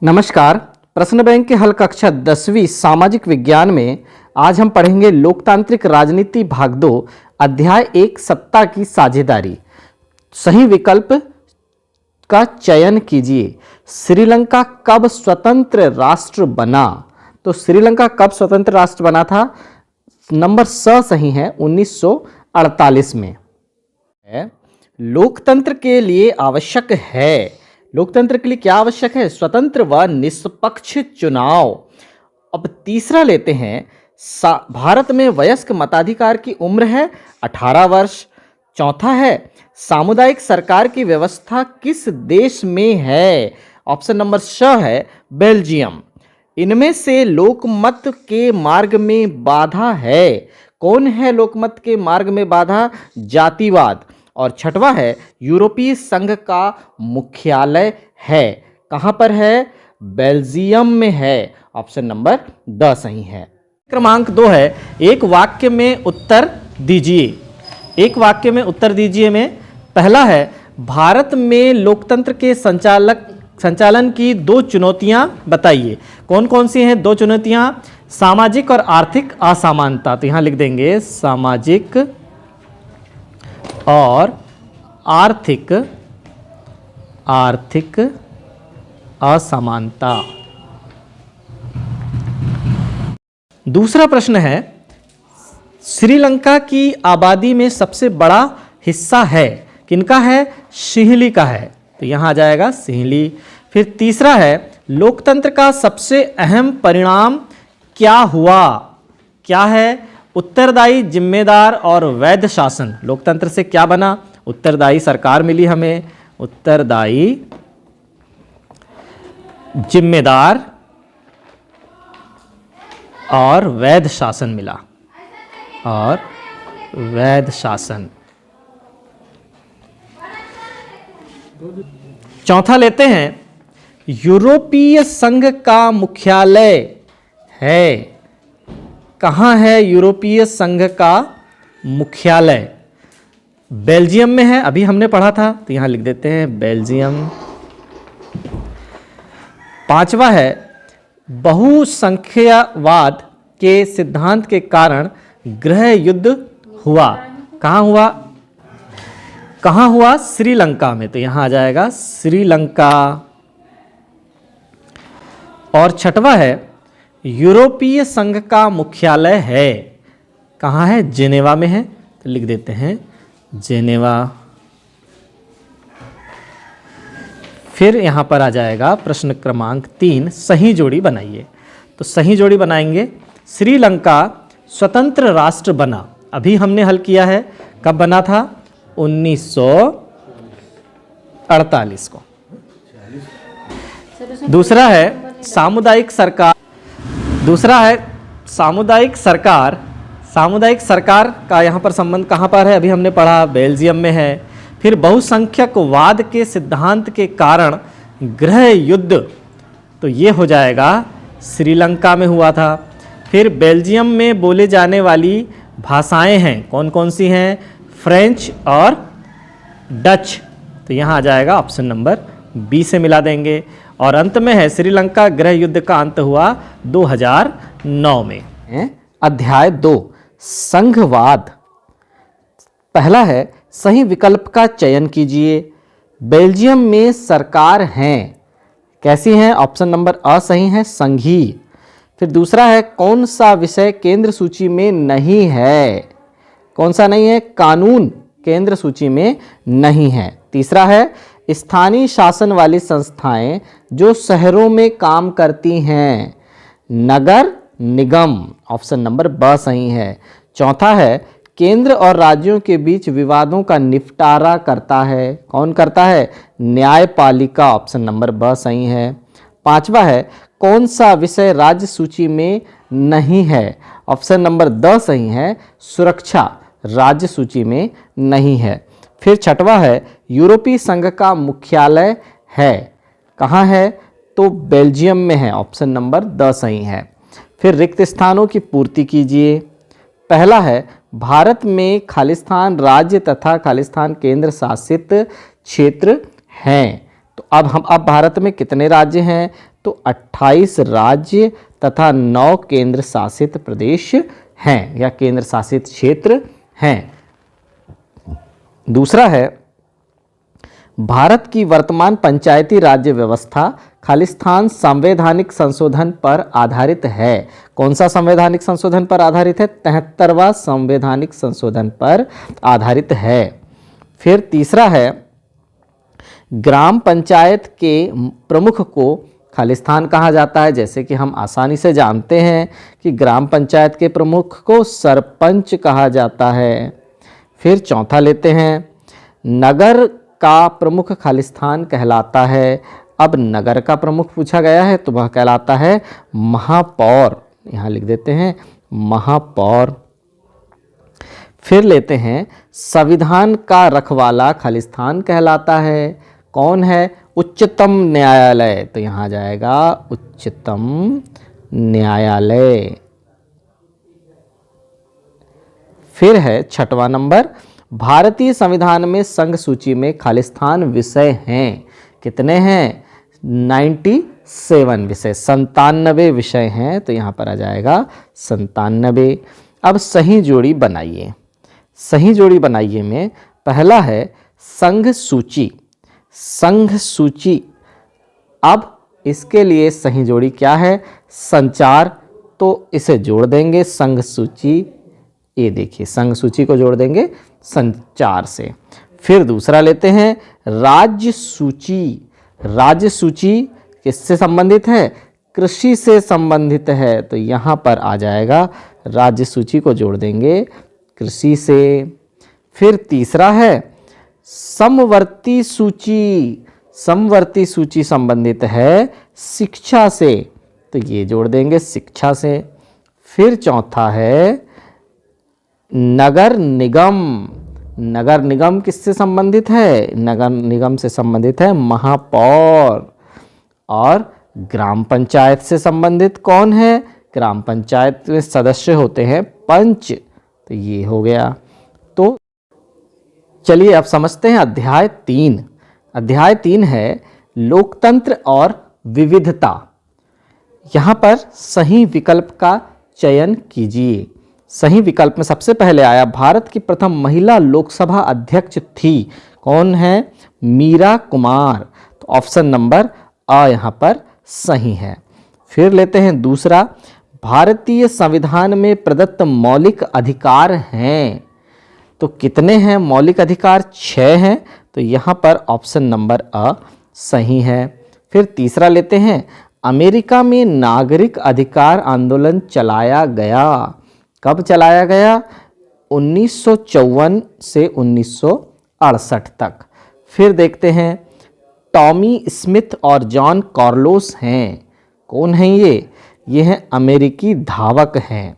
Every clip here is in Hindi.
नमस्कार। प्रश्न बैंक के हल कक्षा 10वीं सामाजिक विज्ञान में आज हम पढ़ेंगे लोकतांत्रिक राजनीति भाग 2 अध्याय 1 सत्ता की साझेदारी। सही विकल्प का चयन कीजिए। श्रीलंका कब स्वतंत्र राष्ट्र बना? तो श्रीलंका कब स्वतंत्र राष्ट्र बना था? नंबर सही है 1948 में। लोकतंत्र के लिए आवश्यक है, लोकतंत्र के लिए क्या आवश्यक है? स्वतंत्र व निष्पक्ष चुनाव। अब तीसरा लेते हैं, भारत में वयस्क मताधिकार की उम्र है 18 वर्ष। चौथा है, सामुदायिक सरकार की व्यवस्था किस देश में है? ऑप्शन नंबर है बेल्जियम। इनमें से लोकमत के मार्ग में बाधा है, कौन है लोकमत के मार्ग में बाधा? जातिवाद। और छठवा है, यूरोपीय संघ का मुख्यालय है, कहां पर है? बेल्जियम में है। ऑप्शन नंबर सही है। क्रमांक 2 है, एक वाक्य में उत्तर दीजिए। एक वाक्य में उत्तर दीजिए में पहला है, भारत में लोकतंत्र के संचालन की 2 चुनौतियां बताइए। कौन कौन सी हैं 2 चुनौतियां? सामाजिक और आर्थिक असमानता। तो यहां लिख देंगे सामाजिक और आर्थिक असमानता। दूसरा प्रश्न है, श्रीलंका की आबादी में सबसे बड़ा हिस्सा है, किनका है? सिंहली का है, तो यहां आ जाएगा सिंहली। फिर तीसरा है, लोकतंत्र का सबसे अहम परिणाम क्या हुआ? क्या है? उत्तरदायी, जिम्मेदार और वैध शासन। लोकतंत्र से क्या बना? उत्तरदायी सरकार मिली हमें, उत्तरदायी, जिम्मेदार और वैध शासन मिला, और वैध शासन। चौथा लेते हैं, यूरोपीय संघ का मुख्यालय है, कहां है यूरोपीय संघ का मुख्यालय? बेल्जियम में है, अभी हमने पढ़ा था, तो यहां लिख देते हैं बेल्जियम। पांचवा है, बहुसंख्यवाद के सिद्धांत के कारण गृह युद्ध हुआ, कहां हुआ? कहां हुआ? श्रीलंका में, तो यहां आ जाएगा श्रीलंका। और छठवा है, यूरोपीय संघ का मुख्यालय है, कहां है? जेनेवा में है, तो लिख देते हैं जेनेवा। फिर यहां पर आ जाएगा प्रश्न क्रमांक 3, सही जोड़ी बनाइए। तो सही जोड़ी बनाएंगे, श्रीलंका स्वतंत्र राष्ट्र बना, अभी हमने हल किया है, कब बना था? 1948 को। दूसरा है सामुदायिक सरकार। दूसरा है सामुदायिक सरकार। सामुदायिक सरकार का यहाँ पर संबंध कहाँ पर है? अभी हमने पढ़ा, बेल्जियम में है। फिर बहुसंख्यकवाद के सिद्धांत के कारण गृह युद्ध, तो ये हो जाएगा श्रीलंका में हुआ था। फिर बेल्जियम में बोले जाने वाली भाषाएं हैं, कौन कौन सी हैं? फ्रेंच और डच, तो यहाँ आ जाएगा ऑप्शन नंबर बी से मिला देंगे। और अंत में है, श्रीलंका गृह युद्ध का अंत हुआ 2009 में। अध्याय 2 संघवाद। पहला है, सही विकल्प का चयन कीजिए। बेल्जियम में सरकार है, कैसी है? ऑप्शन नंबर सही है, संघीय। फिर दूसरा है, कौन सा विषय केंद्र सूची में नहीं है? कौन सा नहीं है? कानून केंद्र सूची में नहीं है। तीसरा है, स्थानीय शासन वाली संस्थाएं जो शहरों में काम करती हैं, नगर निगम। ऑप्शन नंबर सही है। चौथा है, केंद्र और राज्यों के बीच विवादों का निपटारा करता है, कौन करता है? न्यायपालिका। ऑप्शन नंबर सही है। पांचवा है, कौन सा विषय राज्य सूची में नहीं है? ऑप्शन नंबर सही है, सुरक्षा राज्य सूची में नहीं है। फिर छठवा है, यूरोपीय संघ का मुख्यालय है, कहाँ है? तो बेल्जियम में है, ऑप्शन नंबर सही है। फिर रिक्त स्थानों की पूर्ति कीजिए। पहला है, भारत में खालिस्तान राज्य तथा खालिस्तान केंद्र शासित क्षेत्र हैं, तो अब भारत में कितने राज्य हैं? तो 28 राज्य तथा 9 केंद्र शासित प्रदेश हैं या केंद्र शासित क्षेत्र हैं। दूसरा है, भारत की वर्तमान पंचायती राज्य व्यवस्था खालिस्तान संवैधानिक संशोधन पर आधारित है। कौन सा संवैधानिक संशोधन पर आधारित है? 73वां संवैधानिक संशोधन पर आधारित है। फिर तीसरा है, ग्राम पंचायत के प्रमुख को खालिस्तान कहा जाता है। जैसे कि हम आसानी से जानते हैं कि ग्राम पंचायत के प्रमुख को सरपंच कहा जाता है। फिर चौथा लेते हैं, नगर का प्रमुख खालिस्तान कहलाता है। अब नगर का प्रमुख पूछा गया है तो वह कहलाता है महापौर, यहाँ लिख देते हैं महापौर। फिर लेते हैं, संविधान का रखवाला खालिस्तान कहलाता है। कौन है? उच्चतम न्यायालय, तो यहाँ जाएगा उच्चतम न्यायालय। फिर है छठवां नंबर, भारतीय संविधान में संघ सूची में खालिस्तान विषय हैं। कितने हैं? 97 विषय, 97 विषय हैं, तो यहाँ पर आ जाएगा 97। अब सही जोड़ी बनाइए। सही जोड़ी बनाइए में पहला है संघ सूची। संघ सूची, अब इसके लिए सही जोड़ी क्या है? संचार, तो इसे जोड़ देंगे संघ सूची। ये देखिए संघ सूची को जोड़ देंगे संचार से। फिर दूसरा लेते हैं राज्य सूची। राज्य सूची किससे संबंधित है? कृषि से संबंधित है, तो यहाँ पर आ जाएगा राज्य सूची को जोड़ देंगे कृषि से। फिर तीसरा है समवर्ती सूची। समवर्ती सूची संबंधित है शिक्षा से, तो ये जोड़ देंगे शिक्षा से। फिर चौथा है नगर निगम। नगर निगम किससे संबंधित है? नगर निगम से संबंधित है महापौर। और ग्राम पंचायत से संबंधित कौन है? ग्राम पंचायत में सदस्य होते हैं पंच, तो ये हो गया। तो चलिए अब समझते हैं अध्याय 3। अध्याय 3 है लोकतंत्र और विविधता। यहाँ पर सही विकल्प का चयन कीजिए। सही विकल्प में सबसे पहले आया भारत की प्रथम महिला लोकसभा अध्यक्ष थी। कौन है? मीरा कुमार, तो ऑप्शन नंबर आ यहाँ पर सही है। फिर लेते हैं दूसरा, भारतीय संविधान में प्रदत्त मौलिक अधिकार हैं, तो कितने हैं मौलिक अधिकार? 6 हैं, तो यहाँ पर ऑप्शन नंबर अ सही है। फिर तीसरा लेते हैं, अमेरिका में नागरिक अधिकार आंदोलन चलाया गया। कब चलाया गया? 1954 से 1968 तक। फिर देखते हैं टॉमी स्मिथ और जॉन कार्लोस हैं। कौन हैं ये? ये हैं अमेरिकी धावक हैं।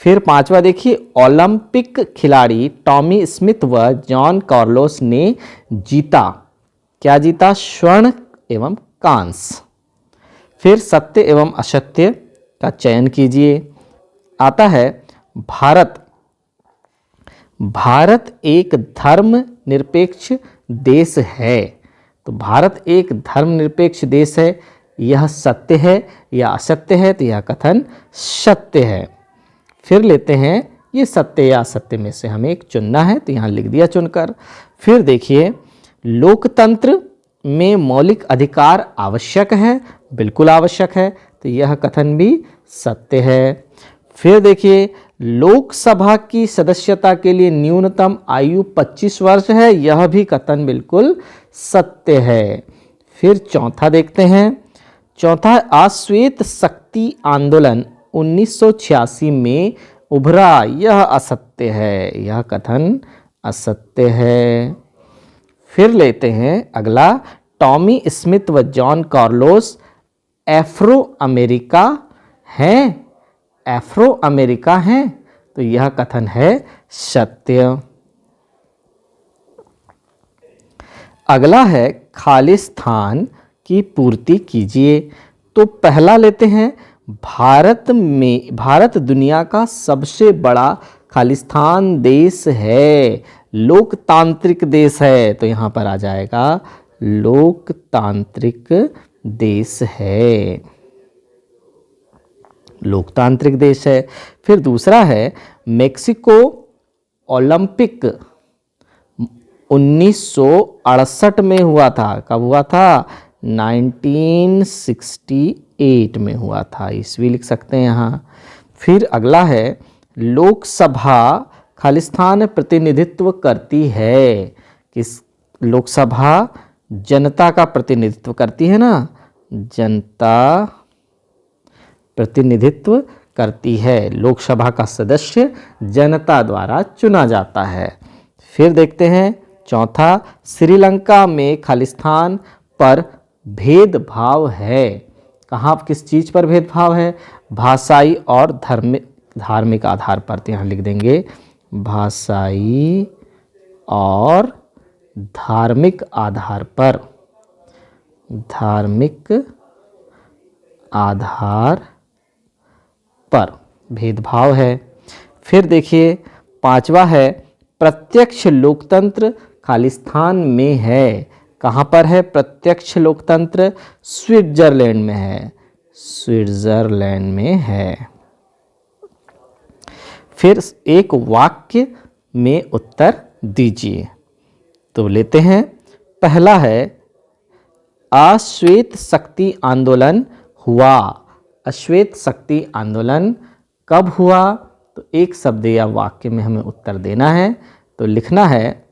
फिर पांचवा देखिए, ओलंपिक खिलाड़ी टॉमी स्मिथ व जॉन कार्लोस ने जीता, क्या जीता? स्वर्ण एवं कांस्य। फिर सत्य एवं असत्य का चयन कीजिए। आता है भारत। भारत एक धर्मनिरपेक्ष देश है, तो भारत एक धर्मनिरपेक्ष देश है, यह सत्य है या असत्य है? तो यह कथन सत्य है। फिर लेते हैं ये सत्य या असत्य में से हमें एक चुनना है, तो यहाँ लिख दिया चुनकर। फिर देखिए लोकतंत्र में मौलिक अधिकार आवश्यक है, बिल्कुल आवश्यक है, तो यह कथन भी सत्य है। फिर देखिए लोकसभा की सदस्यता के लिए न्यूनतम आयु 25 वर्ष है, यह भी कथन बिल्कुल सत्य है। फिर चौथा देखते हैं, चौथा अश्वेत शक्ति आंदोलन 1986 में उभरा, यह असत्य है, यह कथन असत्य है। फिर लेते हैं अगला, टॉमी स्मिथ व जॉन कार्लोस अफ्रो अमेरिका हैं, अफ्रो अमेरिका हैं, तो यह कथन है सत्य। अगला है खालिस्तान की पूर्ति कीजिए। तो पहला लेते हैं, भारत दुनिया का सबसे बड़ा खालिस्तान देश है, लोकतांत्रिक देश है, तो यहाँ पर आ जाएगा लोकतांत्रिक देश है, लोकतांत्रिक देश है। फिर दूसरा है मेक्सिको ओलंपिक 1968 में हुआ था। कब हुआ था? 1968 में हुआ था, ईस्वी लिख सकते हैं यहाँ। फिर अगला है लोकसभा खालिस्तान प्रतिनिधित्व करती है। किस? लोकसभा जनता का प्रतिनिधित्व करती है ना, जनता प्रतिनिधित्व करती है। लोकसभा का सदस्य जनता द्वारा चुना जाता है। फिर देखते हैं चौथा, श्रीलंका में खालिस्तान पर भेदभाव है। कहाँ, किस चीज़ पर भेदभाव है? भाषाई और धार्मिक आधार पर। तो यहाँ लिख देंगे भाषाई और धार्मिक आधार पर, धार्मिक आधार पर भेदभाव है। फिर देखिए पांचवा है प्रत्यक्ष लोकतंत्र खालिस्तान में है। कहाँ पर है प्रत्यक्ष लोकतंत्र? स्विट्जरलैंड में है, स्विट्जरलैंड में है। फिर एक वाक्य में उत्तर दीजिए। तो लेते हैं, पहला है अश्वेत शक्ति आंदोलन हुआ। अश्वेत शक्ति आंदोलन कब हुआ? तो एक शब्द या वाक्य में हमें उत्तर देना है। तो लिखना है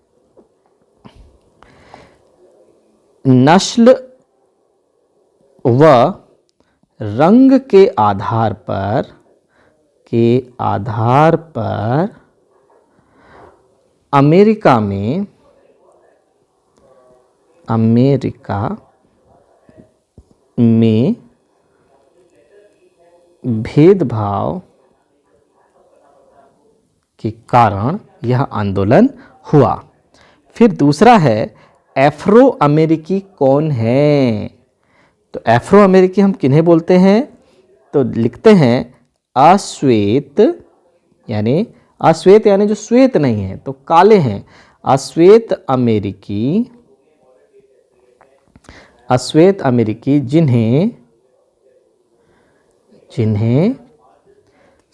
नस्ल व रंग के आधार पर अमेरिका में भेदभाव के कारण यह आंदोलन हुआ। फिर दूसरा है अफ्रो अमेरिकी कौन है? तो अफ्रो अमेरिकी हम किन्हें बोलते हैं? तो लिखते हैं अश्वेत, यानी जो श्वेत नहीं है तो काले हैं, अश्वेत अमेरिकी जिन्हें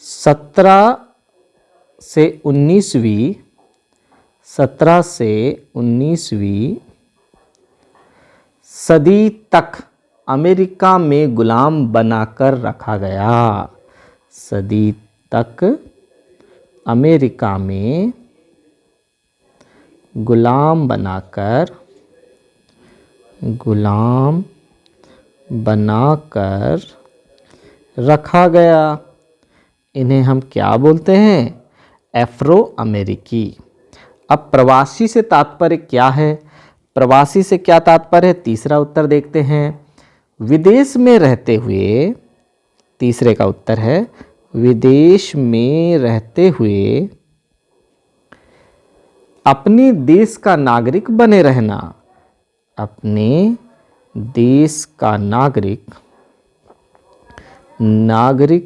17 से 19वीं सदी तक अमेरिका में गुलाम बनाकर रखा गया। सदी तक अमेरिका में गुलाम बनाकर रखा गया। इन्हें हम क्या बोलते हैं? अफ्रो अमेरिकी। अब प्रवासी से तात्पर्य क्या है? प्रवासी से क्या तात्पर्य है? तीसरा उत्तर देखते हैं, विदेश में रहते हुए। तीसरे का उत्तर है विदेश में रहते हुए अपने देश का नागरिक बने रहना। अपने देश का नागरिक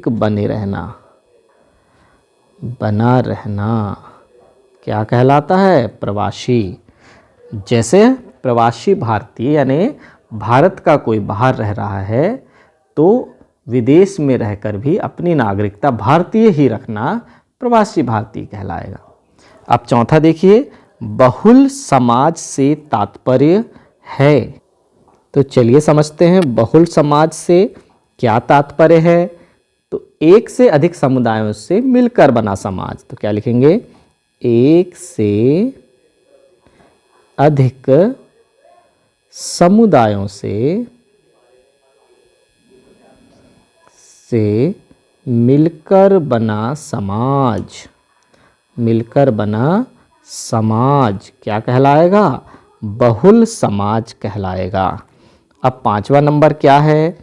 बने रहना, बना रहना क्या कहलाता है? प्रवासी। जैसे प्रवासी भारतीय यानी भारत का कोई बाहर रह रहा है तो विदेश में रहकर भी अपनी नागरिकता भारतीय ही रखना प्रवासी भारतीय कहलाएगा। अब चौथा देखिए, बहुल समाज से तात्पर्य है। तो चलिए समझते हैं बहुल समाज से क्या तात्पर्य है। तो एक से अधिक समुदायों से मिलकर बना समाज। तो क्या लिखेंगे? एक से अधिक समुदायों से मिलकर बना समाज। मिलकर बना समाज क्या कहलाएगा? बहुल समाज कहलाएगा। अब पांचवा नंबर क्या है?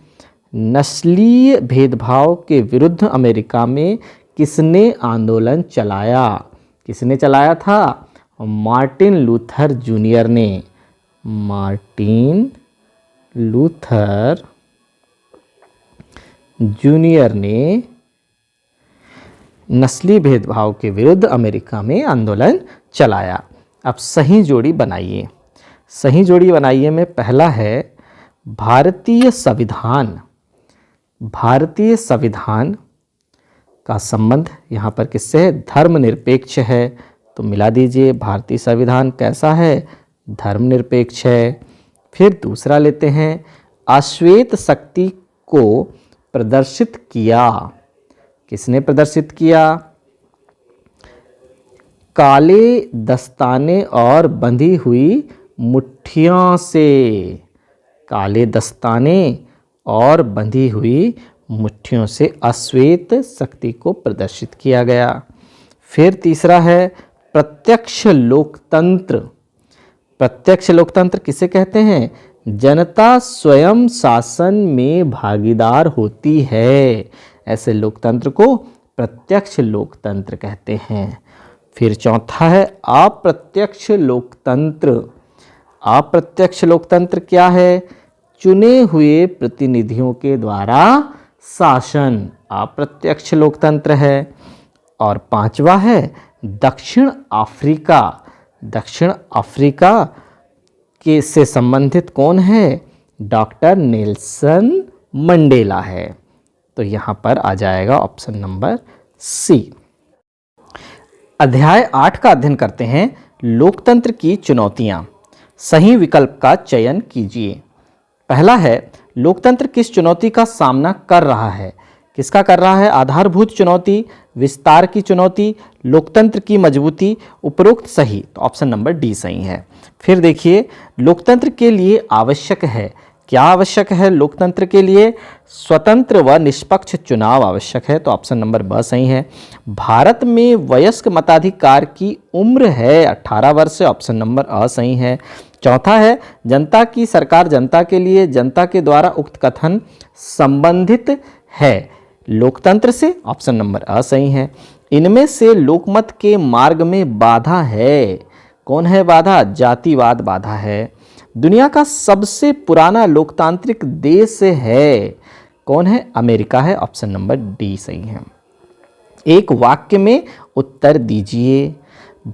नस्लीय भेदभाव के विरुद्ध अमेरिका में किसने आंदोलन चलाया? किसने चलाया था? मार्टिन लूथर जूनियर ने। मार्टिन लूथर जूनियर ने नस्लीय भेदभाव के विरुद्ध अमेरिका में आंदोलन चलाया। अब सही जोड़ी बनाइए। सही जोड़ी बनाइए में पहला है भारतीय संविधान, भारतीय संविधान का संबंध यहाँ पर किससे है? धर्मनिरपेक्ष है। तो मिला दीजिए, भारतीय संविधान कैसा है? धर्मनिरपेक्ष है। फिर दूसरा लेते हैं, अश्वेत शक्ति को प्रदर्शित किया। किसने प्रदर्शित किया? काले दस्ताने और बंधी हुई मुट्ठियों से। काले दस्ताने और बंधी हुई मुट्ठियों से अश्वेत शक्ति को प्रदर्शित किया गया। फिर तीसरा है प्रत्यक्ष लोकतंत्र। प्रत्यक्ष लोकतंत्र किसे कहते हैं? जनता स्वयं शासन में भागीदार होती है, ऐसे लोकतंत्र को प्रत्यक्ष लोकतंत्र कहते हैं। फिर चौथा है अप्रत्यक्ष लोकतंत्र। अप्रत्यक्ष लोकतंत्र क्या है? चुने हुए प्रतिनिधियों के द्वारा शासन, अप्रत्यक्ष लोकतंत्र है। और पांचवा है दक्षिण अफ्रीका। दक्षिण अफ्रीका के से संबंधित कौन है? डॉक्टर नेल्सन मंडेला है। तो यहाँ पर आ जाएगा ऑप्शन नंबर सी। अध्याय 8 का अध्ययन करते हैं, लोकतंत्र की चुनौतियां। सही विकल्प का चयन कीजिए। पहला है, लोकतंत्र किस चुनौती का सामना कर रहा है? किसका कर रहा है? आधारभूत चुनौती, विस्तार की चुनौती, लोकतंत्र की मजबूती, उपरोक्त सही। तो ऑप्शन नंबर डी सही है। फिर देखिए, लोकतंत्र के लिए आवश्यक है, क्या आवश्यक है? लोकतंत्र के लिए स्वतंत्र व निष्पक्ष चुनाव आवश्यक है। तो ऑप्शन नंबर ब सही है। भारत में वयस्क मताधिकार की उम्र है 18 वर्ष। ऑप्शन नंबर अ सही है। चौथा है, जनता की सरकार जनता के लिए, जनता के द्वारा उक्त कथन संबंधित है लोकतंत्र से। ऑप्शन नंबर अ सही है। इनमें से लोकमत के मार्ग में बाधा है, कौन है बाधा? जातिवाद बाधा है। दुनिया का सबसे पुराना लोकतांत्रिक देश है, कौन है? अमेरिका है। ऑप्शन नंबर डी सही है। एक वाक्य में उत्तर दीजिए।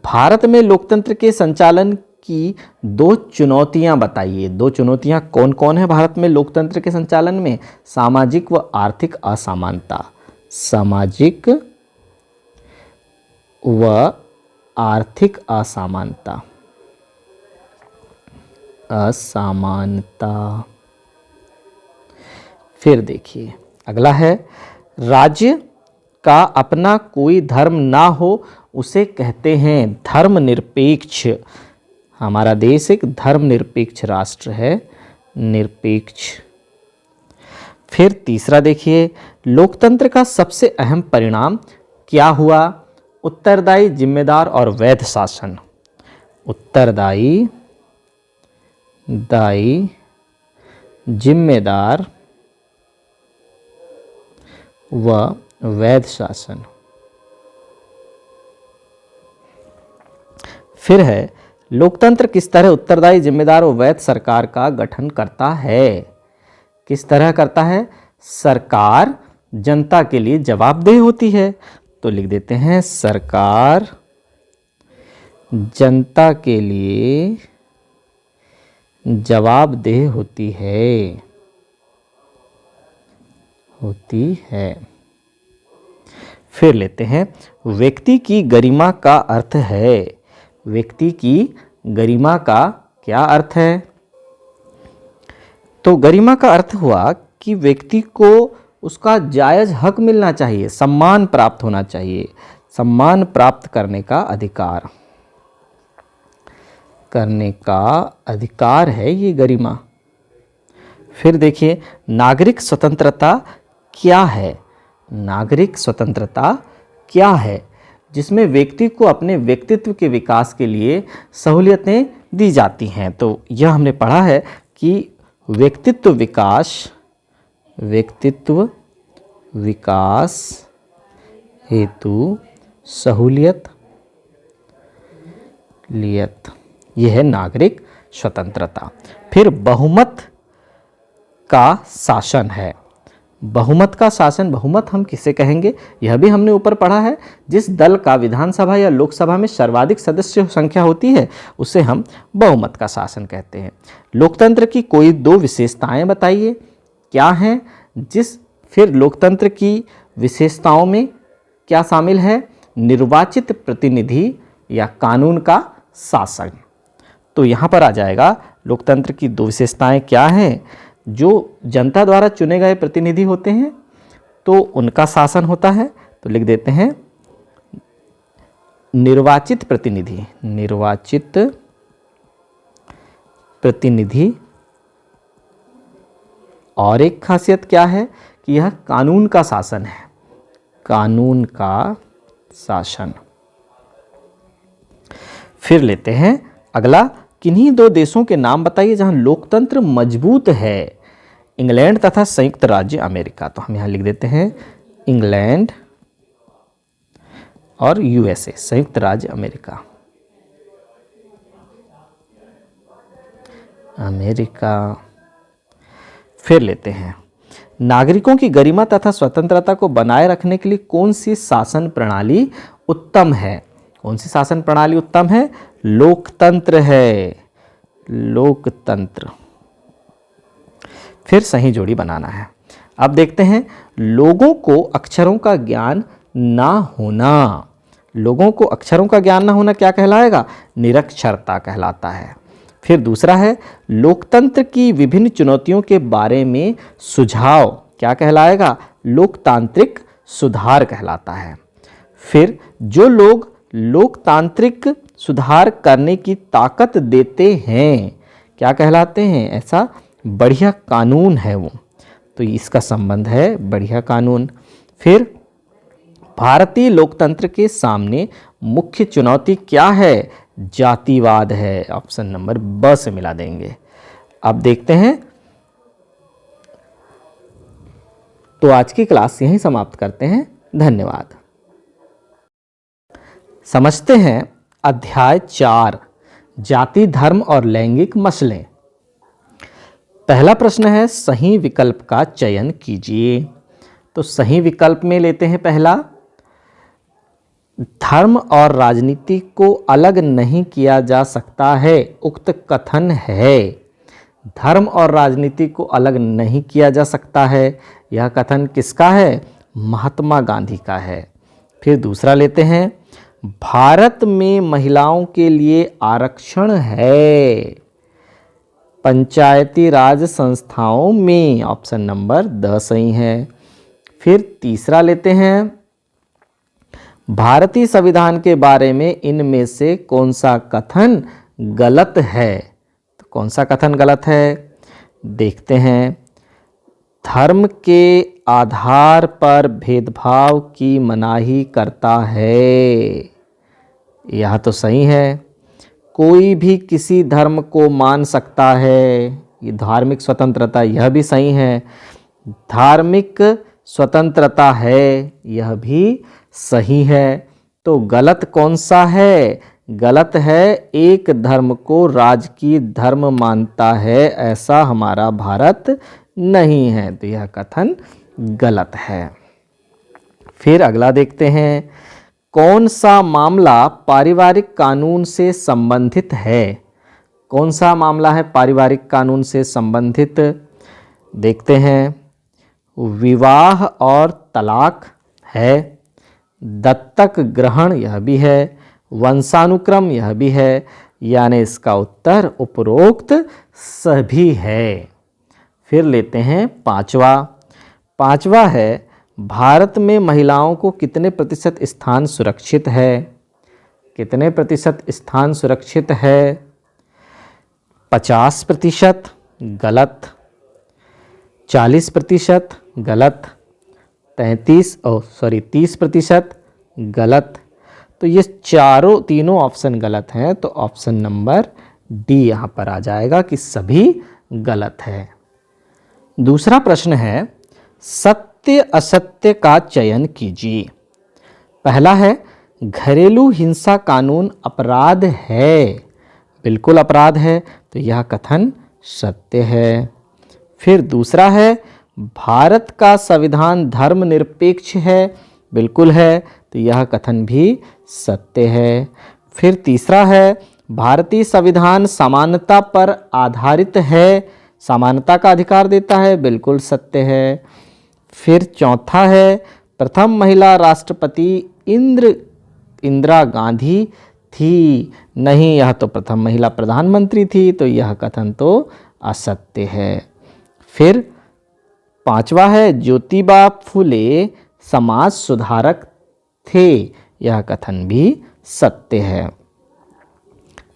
भारत में लोकतंत्र के संचालन की दो चुनौतियां बताइए। दो चुनौतियां कौन कौन है भारत में लोकतंत्र के संचालन में? सामाजिक व आर्थिक असमानता। सामाजिक व आर्थिक असमानता। असमानता। फिर देखिए अगला है, राज्य का अपना कोई धर्म ना हो उसे कहते हैं धर्मनिरपेक्ष। हमारा देश एक धर्मनिरपेक्ष राष्ट्र है, निरपेक्ष। फिर तीसरा देखिए, लोकतंत्र का सबसे अहम परिणाम क्या हुआ? उत्तरदायी, जिम्मेदार और वैध शासन। उत्तरदायी, जिम्मेदार व वैध शासन। फिर है, लोकतंत्र किस तरह उत्तरदायी, जिम्मेदार और वैध सरकार का गठन करता है? किस तरह करता है? सरकार जनता के लिए जवाबदेह होती है। तो लिख देते हैं, सरकार जनता के लिए जवाबदेह होती है। फिर लेते हैं, व्यक्ति की गरिमा का अर्थ है। व्यक्ति की गरिमा का क्या अर्थ है? तो गरिमा का अर्थ हुआ कि व्यक्ति को उसका जायज हक मिलना चाहिए, सम्मान प्राप्त होना चाहिए, सम्मान प्राप्त करने का अधिकार है ये गरिमा। फिर देखिए, नागरिक स्वतंत्रता क्या है? नागरिक स्वतंत्रता क्या है? जिसमें व्यक्ति को अपने व्यक्तित्व के विकास के लिए सहूलियतें दी जाती हैं। तो यह हमने पढ़ा है कि व्यक्तित्व विकास हेतु सहूलियत यह है नागरिक स्वतंत्रता। फिर बहुमत का शासन है। बहुमत का शासन, बहुमत हम किसे कहेंगे, यह भी हमने ऊपर पढ़ा है। जिस दल का विधानसभा या लोकसभा में सर्वाधिक सदस्य संख्या होती है उसे हम बहुमत का शासन कहते हैं। लोकतंत्र की कोई दो विशेषताएं बताइए, क्या हैं? फिर लोकतंत्र की विशेषताओं में क्या शामिल है? निर्वाचित प्रतिनिधि या कानून का शासन। तो यहाँ पर आ जाएगा लोकतंत्र की दो विशेषताएं क्या हैं? जो जनता द्वारा चुने गए प्रतिनिधि होते हैं तो उनका शासन होता है, तो लिख देते हैं निर्वाचित प्रतिनिधि, निर्वाचित प्रतिनिधि। और एक खासियत क्या है कि यह कानून का शासन है, कानून का शासन। फिर लेते हैं अगला, किन्हीं दो देशों के नाम बताइए जहां लोकतंत्र मजबूत है। इंग्लैंड तथा संयुक्त राज्य अमेरिका। तो हम यहां लिख देते हैं इंग्लैंड और यूएसए, संयुक्त राज्य अमेरिका, अमेरिका। फिर लेते हैं, नागरिकों की गरिमा तथा स्वतंत्रता को बनाए रखने के लिए कौन सी शासन प्रणाली उत्तम है? कौन सी शासन प्रणाली उत्तम है? लोकतंत्र है, लोकतंत्र। फिर सही जोड़ी बनाना है। अब देखते हैं, लोगों को अक्षरों का ज्ञान ना होना, लोगों को अक्षरों का ज्ञान ना होना क्या कहलाएगा? निरक्षरता कहलाता है। फिर दूसरा है, लोकतंत्र की विभिन्न चुनौतियों के बारे में सुझाव क्या कहलाएगा? लोकतांत्रिक सुधार कहलाता है। फिर जो लोग लोकतांत्रिक सुधार करने की ताकत देते हैं क्या कहलाते हैं? ऐसा बढ़िया कानून है वो, तो इसका संबंध है बढ़िया कानून। फिर भारतीय लोकतंत्र के सामने मुख्य चुनौती क्या है? जातिवाद है। ऑप्शन नंबर ब से मिला देंगे। अब देखते हैं, तो आज की क्लास यहीं समाप्त करते हैं। धन्यवाद। समझते हैं अध्याय 4, जाति, धर्म और लैंगिक मसले। पहला प्रश्न है, सही विकल्प का चयन कीजिए। तो सही विकल्प में लेते हैं पहला, धर्म और राजनीति को अलग नहीं किया जा सकता है। उक्त कथन है, धर्म और राजनीति को अलग नहीं किया जा सकता है। यह कथन किसका है? महात्मा गांधी का है। फिर दूसरा लेते हैं, भारत में महिलाओं के लिए आरक्षण है पंचायती राज संस्थाओं में। ऑप्शन नंबर द सही है। फिर तीसरा लेते हैं, भारतीय संविधान के बारे में इनमें से कौन सा कथन गलत है? तो कौन सा कथन गलत है? देखते हैं, धर्म के आधार पर भेदभाव की मनाही करता है। यह तो सही है। कोई भी किसी धर्म को मान सकता है, ये धार्मिक स्वतंत्रता, यह भी सही है। धार्मिक स्वतंत्रता है, यह भी सही है। तो गलत कौन सा है? गलत है, एक धर्म को राजकीय धर्म मानता है, ऐसा हमारा भारत नहीं है। तो यह कथन गलत है। फिर अगला देखते हैं, कौन सा मामला पारिवारिक कानून से संबंधित है? कौन सा मामला है पारिवारिक कानून से संबंधित? देखते हैं, विवाह और तलाक है, दत्तक ग्रहण यह भी है, वंशानुक्रम यह भी है, यानी इसका उत्तर उपरोक्त सभी है। फिर लेते हैं पांचवा है, भारत में महिलाओं को कितने प्रतिशत स्थान सुरक्षित है? कितने प्रतिशत स्थान सुरक्षित है? 50% गलत, 40% गलत, 30% गलत। तो ये तीनों ऑप्शन गलत हैं, तो ऑप्शन नंबर डी यहाँ पर आ जाएगा कि सभी गलत है। दूसरा प्रश्न है, सत्य असत्य का चयन कीजिए। पहला है, घरेलू हिंसा कानून अपराध है। बिल्कुल अपराध है, तो यह कथन सत्य है। फिर दूसरा है, भारत का संविधान धर्मनिरपेक्ष है, बिल्कुल है, तो यह कथन भी सत्य है। फिर तीसरा है, भारतीय संविधान समानता पर आधारित है, समानता का अधिकार देता है, बिल्कुल सत्य है। फिर चौथा है, प्रथम महिला राष्ट्रपति इंदिरा गांधी थी, नहीं, यह तो प्रथम महिला प्रधानमंत्री थी, तो यह कथन तो असत्य है। फिर पांचवा है, ज्योतिबा फुले समाज सुधारक थे, यह कथन भी सत्य है।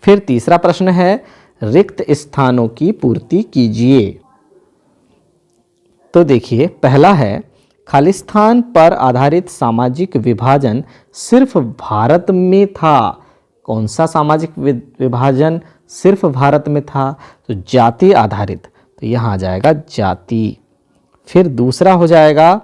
फिर तीसरा प्रश्न है, रिक्त स्थानों की पूर्ति कीजिए। तो देखिए, पहला है, खालिस्तान पर आधारित सामाजिक विभाजन सिर्फ भारत में था। कौन सा सामाजिक विभाजन सिर्फ भारत में था? तो जाति आधारित, तो यहाँ आ जाएगा जाति। फिर दूसरा हो जाएगा,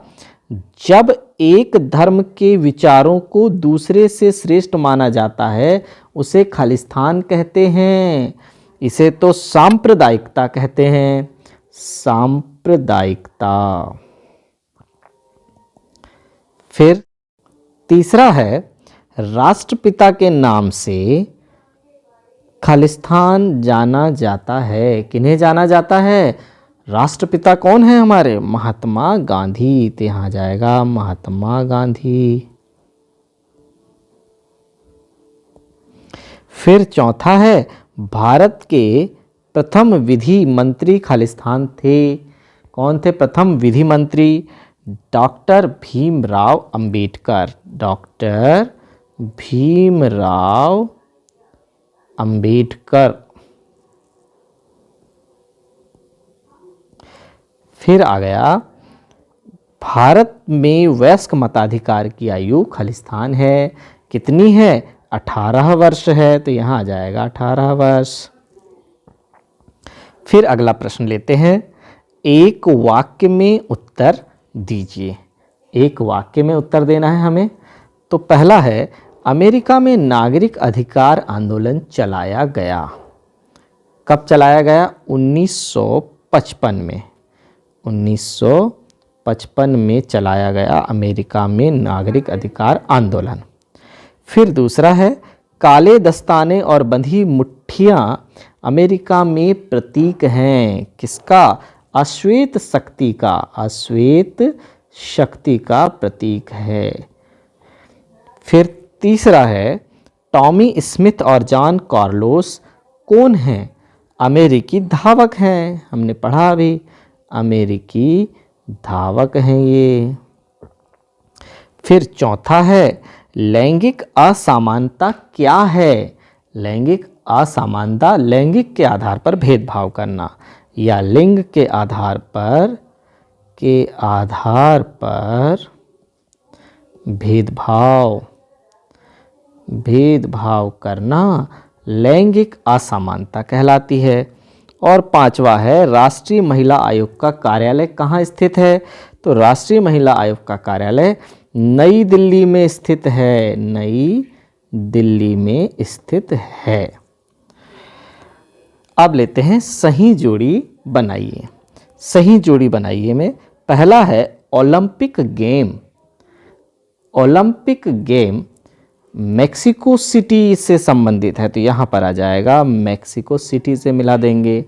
जब एक धर्म के विचारों को दूसरे से श्रेष्ठ माना जाता है उसे खालिस्तान कहते हैं। इसे तो सांप्रदायिकता कहते हैं, सांप्रदायिकता। फिर तीसरा है, राष्ट्रपिता के नाम से खालिस्तान जाना जाता है। किन्हें जाना जाता है? राष्ट्रपिता कौन है हमारे? महात्मा गांधी, तो यहाँ जाएगा महात्मा गांधी। फिर चौथा है, भारत के प्रथम विधि मंत्री खालिस्तान थे। कौन थे प्रथम विधि मंत्री? Doctor Bhimrao Ambedkar, doctor Bhimrao Ambedkar. फिर आ गया, भारत में वयस्क मताधिकार की आयु खालिस्तान है, कितनी है? 18 वर्ष है, तो यहाँ आ जाएगा 18 वर्ष। फिर अगला प्रश्न लेते हैं, एक वाक्य में उत्तर दीजिए। एक वाक्य में उत्तर देना है हमें। तो पहला है, अमेरिका में नागरिक अधिकार आंदोलन चलाया गया। कब चलाया गया? 1955 में। 1955 में चलाया गया अमेरिका में नागरिक अधिकार आंदोलन। फिर दूसरा है, काले दस्ताने और बंधी मुट्ठियाँ अमेरिका में प्रतीक हैं। किसका? अश्वेत शक्ति का, अश्वेत शक्ति का प्रतीक है। फिर तीसरा है, टॉमी स्मिथ और जॉन कार्लोस कौन हैं? अमेरिकी धावक हैं, हमने पढ़ा अभी, अमेरिकी धावक हैं ये। फिर चौथा है, लैंगिक असमानता क्या है? लैंगिक असमानता लैंगिक के आधार पर भेदभाव करना या लिंग के आधार पर भेदभाव करना लैंगिक असमानता कहलाती है। और पांचवा है, राष्ट्रीय महिला आयोग का कार्यालय कहाँ स्थित है? तो राष्ट्रीय महिला आयोग का कार्यालय नई दिल्ली में स्थित है, नई दिल्ली में स्थित है। अब लेते हैं सही जोड़ी बनाइए। सही जोड़ी बनाइए में पहला है, Olympic game. Olympic game Mexico city से संबंधित है, तो यहाँ पर आ जाएगा मेक्सिको सिटी से मिला देंगे।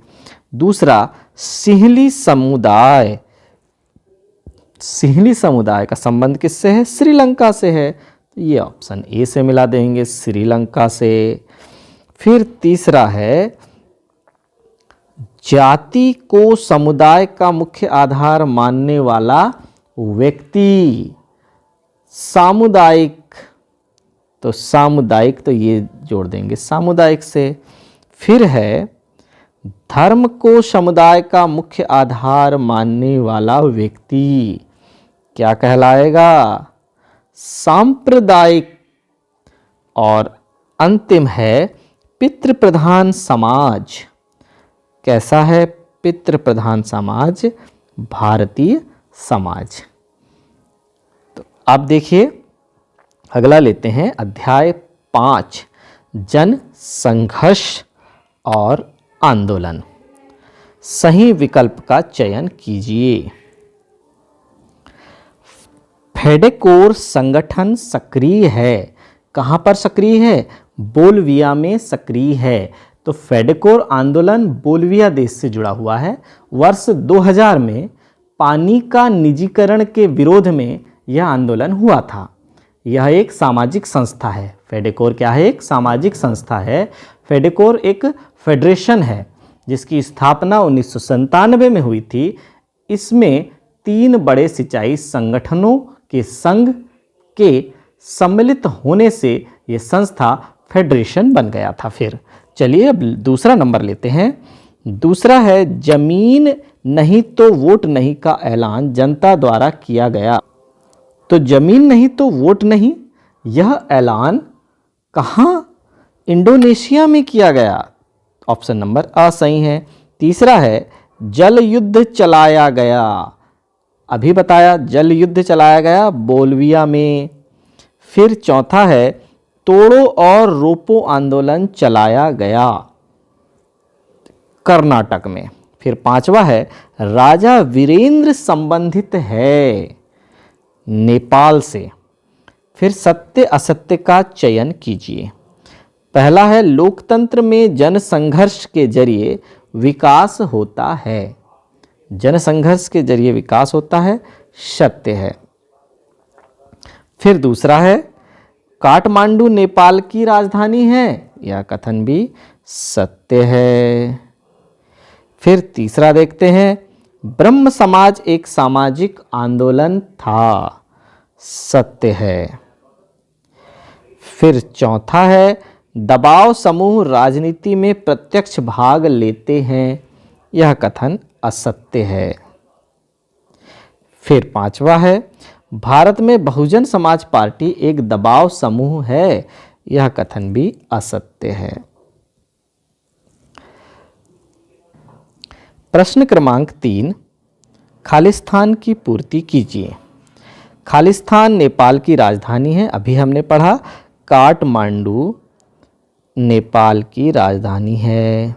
दूसरा, सिंहली समुदाय। सिंहली समुदाय का संबंध किससे है? श्रीलंका से है, तो ये ऑप्शन ए से मिला देंगे, श्रीलंका से। फिर तीसरा है, जाति को समुदाय का मुख्य आधार मानने वाला व्यक्ति। सामुदायिक, तो सामुदायिक, तो ये जोड़ देंगे सामुदायिक से। फिर है, धर्म को समुदाय का मुख्य आधार मानने वाला व्यक्ति क्या कहलाएगा? सांप्रदायिक। और अंतिम है, पितृप्रधान समाज। कैसा है पितृप्रधान समाज? भारतीय समाज। तो अब देखिए, अगला लेते हैं अध्याय 5, जन संघर्ष और आंदोलन। सही विकल्प का चयन कीजिए। फेडेकोर संगठन सक्रिय है। कहाँ पर सक्रिय है? बोल्विया में सक्रिय है। तो फेडेकोर आंदोलन बोल्विया देश से जुड़ा हुआ है। वर्ष 2000 में पानी का निजीकरण के विरोध में यह आंदोलन हुआ था। यह एक सामाजिक संस्था है। फेडेकोर क्या है? एक सामाजिक संस्था है। फेडेकोर एक फेडरेशन है जिसकी स्थापना 1997 में हुई थी। इसमें 3 बड़े सिंचाई संगठनों के संघ के सम्मिलित होने से यह संस्था फेडरेशन बन गया था। फिर चलिए अब दूसरा नंबर लेते हैं। दूसरा है जमीन नहीं तो वोट नहीं का ऐलान जनता द्वारा किया गया। तो जमीन नहीं तो वोट नहीं, यह ऐलान कहाँ? इंडोनेशिया में किया गया। ऑप्शन नंबर अ सही है। तीसरा है जल युद्ध चलाया गया। अभी बताया जल युद्ध चलाया गया बोल्विया में। फिर चौथा है तोड़ो और रोपो आंदोलन चलाया गया कर्नाटक में। फिर पांचवा है राजा वीरेंद्र संबंधित है नेपाल से। फिर सत्य असत्य का चयन कीजिए। पहला है लोकतंत्र में जनसंघर्ष के जरिए विकास होता है। जनसंघर्ष के जरिए विकास होता है, सत्य है। फिर दूसरा है काठमांडू नेपाल की राजधानी है। यह कथन भी सत्य है। फिर तीसरा देखते हैं ब्रह्म समाज एक सामाजिक आंदोलन था। सत्य है। फिर चौथा है दबाव समूह राजनीति में प्रत्यक्ष भाग लेते हैं। यह कथन असत्य है। फिर पांचवा है भारत में बहुजन समाज पार्टी एक दबाव समूह है। यह कथन भी असत्य है। प्रश्न क्रमांक 3, खालिस्तान की पूर्ति कीजिए। खालिस्तान नेपाल की राजधानी है। अभी हमने पढ़ा काठमांडू नेपाल की राजधानी है।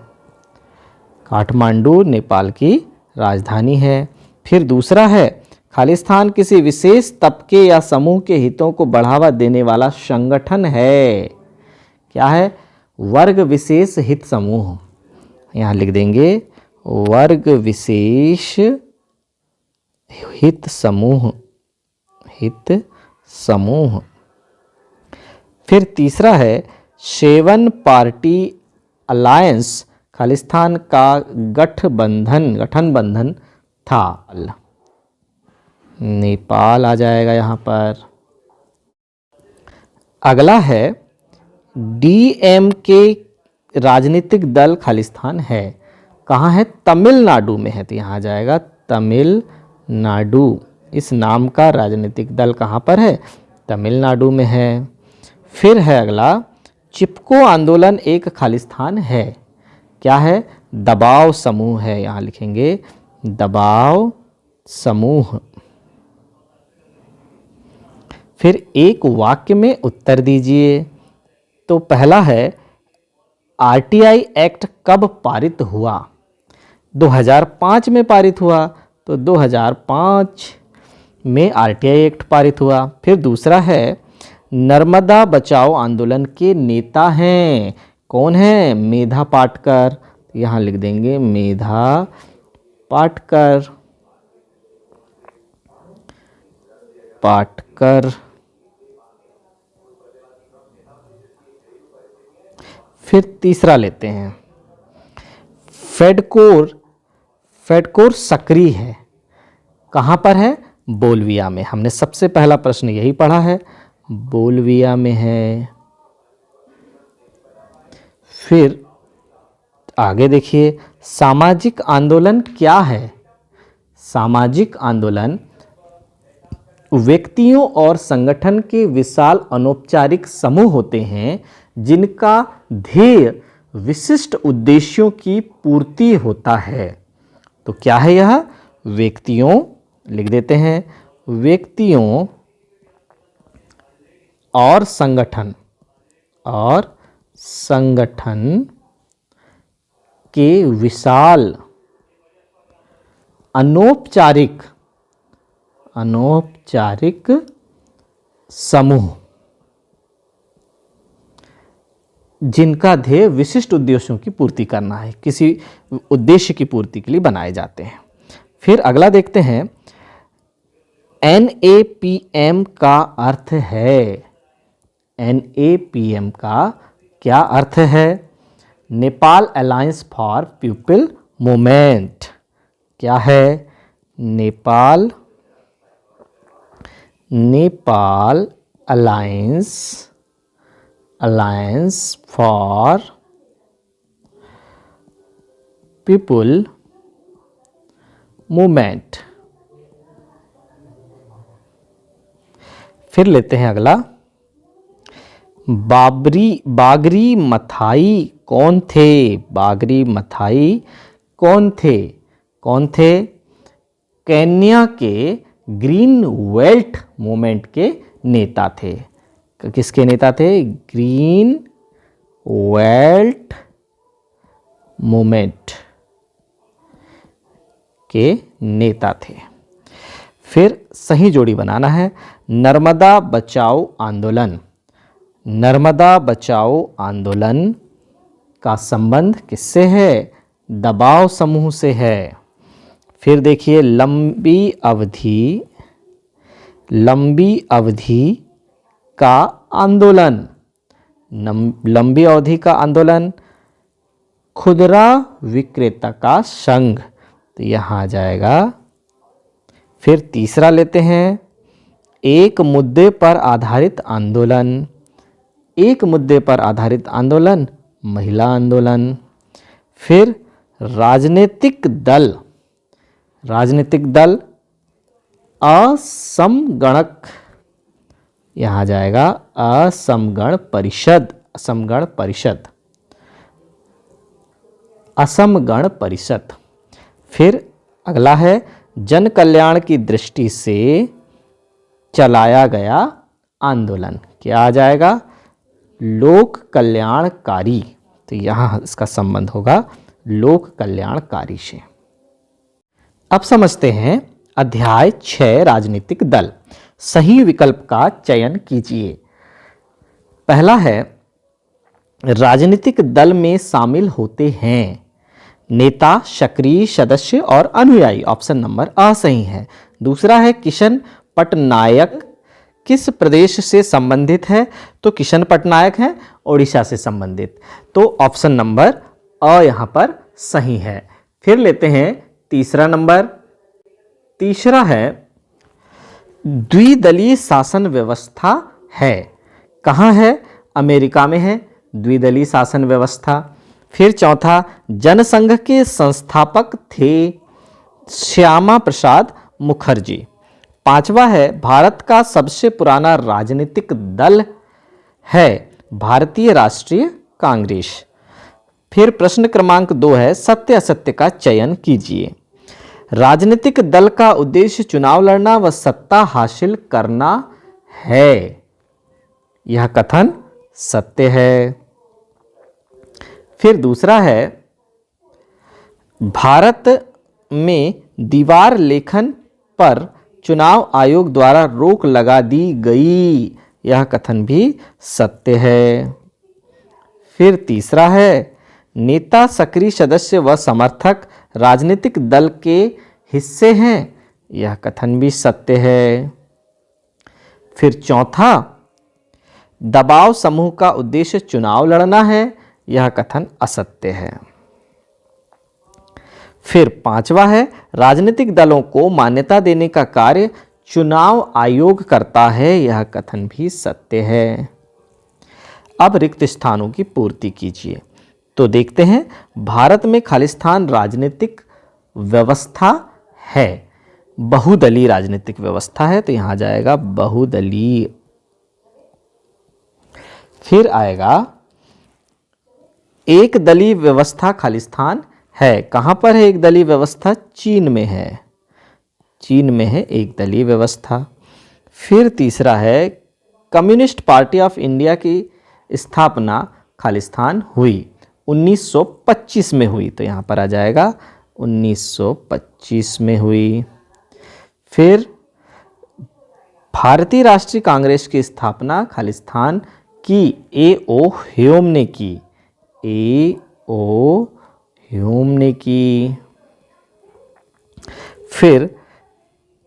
काठमांडू नेपाल की राजधानी है। फिर दूसरा है खालिस्तान किसी विशेष तबके या समूह के हितों को बढ़ावा देने वाला संगठन है। क्या है? वर्ग विशेष हित समूह। यहाँ लिख देंगे वर्ग विशेष हित समूह। हित समूह। फिर तीसरा है सेवन पार्टी अलायंस खालिस्तान का गठन बंधन था। नेपाल आ जाएगा यहाँ पर। अगला है डीएमके राजनीतिक दल खालिस्तान है। कहाँ है? तमिलनाडु में है। तो यहाँ आ जाएगा तमिलनाडु। इस नाम का राजनीतिक दल कहाँ पर है? तमिलनाडु में है। फिर है अगला चिपको आंदोलन एक खालिस्तान है। क्या है? दबाव समूह है। यहाँ लिखेंगे दबाव समूह। फिर एक वाक्य में उत्तर दीजिए। तो पहला है आरटीआई एक्ट कब पारित हुआ? 2005 में पारित हुआ। तो 2005 में आरटीआई एक्ट पारित हुआ। फिर दूसरा है नर्मदा बचाओ आंदोलन के नेता हैं। कौन है? मेधा पाटकर। यहाँ लिख देंगे मेधा पाटकर। फिर तीसरा लेते हैं फेडकोर सक्रिय है। कहाँ पर है? बोल्विया में। हमने सबसे पहला प्रश्न यही पढ़ा है, बोल्विया में है। फिर आगे देखिए सामाजिक आंदोलन क्या है? सामाजिक आंदोलन व्यक्तियों और संगठन के विशाल अनौपचारिक समूह होते हैं जिनका ध्येय विशिष्ट उद्देश्यों की पूर्ति होता है। तो क्या है यह? व्यक्तियों, लिख देते हैं, व्यक्तियों और संगठन के विशाल अनौपचारिक समूह जिनका ध्येय विशिष्ट उद्देश्यों की पूर्ति करना है, किसी उद्देश्य की पूर्ति के लिए बनाए जाते हैं। फिर अगला देखते हैं, NAPM का अर्थ है, NAPM का क्या अर्थ है? Nepal alliance for people movement. क्या है? Nepal alliance for people movement. फिर लेते हैं अगला, बागरी मथाई कौन थे? बागरी मथाई कौन थे? केन्या के ग्रीन वेल्ट मूवमेंट के नेता थे। किसके नेता थे? ग्रीन वेल्ट मूवमेंट के नेता थे। फिर सही जोड़ी बनाना है, नर्मदा बचाओ आंदोलन। नर्मदा बचाओ आंदोलन का संबंध किससे है? दबाव समूह से है। फिर देखिए, लंबी अवधि का आंदोलन, लंबी अवधि का आंदोलन, खुदरा विक्रेता का संघ, तो यहाँ आ जाएगा। फिर तीसरा लेते हैं, एक मुद्दे पर आधारित आंदोलन। एक मुद्दे पर आधारित आंदोलन, महिला आंदोलन। फिर राजनीतिक दल असमगणक, यहाँ जाएगा असमगण परिषद। फिर अगला है, जन कल्याण की दृष्टि से चलाया गया आंदोलन। क्या आ जाएगा? लोक कल्याणकारी, तो यहाँ इसका संबंध होगा लोक कल्याणकारी से। अब समझते हैं अध्याय 6 राजनीतिक दल। सही विकल्प का चयन कीजिए। पहला है, राजनीतिक दल में शामिल होते हैं नेता, सक्रिय सदस्य और अनुयायी। ऑप्शन नंबर अ सही है। दूसरा है, किशन पटनायक किस प्रदेश से संबंधित है? तो किशन पटनायक हैं ओडिशा से संबंधित, तो ऑप्शन नंबर अ यहाँ पर सही है। फिर लेते हैं तीसरा नंबर। तीसरा है, द्विदलीय शासन व्यवस्था है। कहाँ है? अमेरिका में है द्विदलीय शासन व्यवस्था। फिर चौथा, जनसंघ के संस्थापक थे श्यामा प्रसाद मुखर्जी। पांचवा है, भारत का सबसे पुराना राजनीतिक दल है भारतीय राष्ट्रीय कांग्रेस। फिर प्रश्न क्रमांक 2 है, सत्य असत्य का चयन कीजिए। राजनीतिक दल का उद्देश्य चुनाव लड़ना व सत्ता हासिल करना है। यह कथन सत्य है। फिर दूसरा है, भारत में दीवार लेखन पर चुनाव आयोग द्वारा रोक लगा दी गई। यह कथन भी सत्य है। फिर तीसरा है, नेता, सक्रिय सदस्य व समर्थक राजनीतिक दल के हिस्से हैं। यह कथन भी सत्य है। फिर चौथा, दबाव समूह का उद्देश्य चुनाव लड़ना है। यह कथन असत्य है। फिर पांचवा है, राजनीतिक दलों को मान्यता देने का कार्य चुनाव आयोग करता है। यह कथन भी सत्य है। अब रिक्त स्थानों की पूर्ति कीजिए। तो देखते हैं, भारत में खालिस्तान राजनीतिक व्यवस्था है, बहुदलीय राजनीतिक व्यवस्था है, तो यहां जाएगा बहुदलीय। फिर आएगा एक दलीय व्यवस्था खालिस्तान है। कहां पर है एक दलीय व्यवस्था? चीन में है। चीन में है एक दलीय व्यवस्था। फिर तीसरा है, कम्युनिस्ट पार्टी ऑफ इंडिया की स्थापना खालिस्तान हुई 1925 में हुई, तो यहाँ पर आ जाएगा 1925 में हुई। फिर भारतीय राष्ट्रीय कांग्रेस की स्थापना खालिस्तान की ए ओ ह्यूम ने की। ए ओ ह्यूम ने की। फिर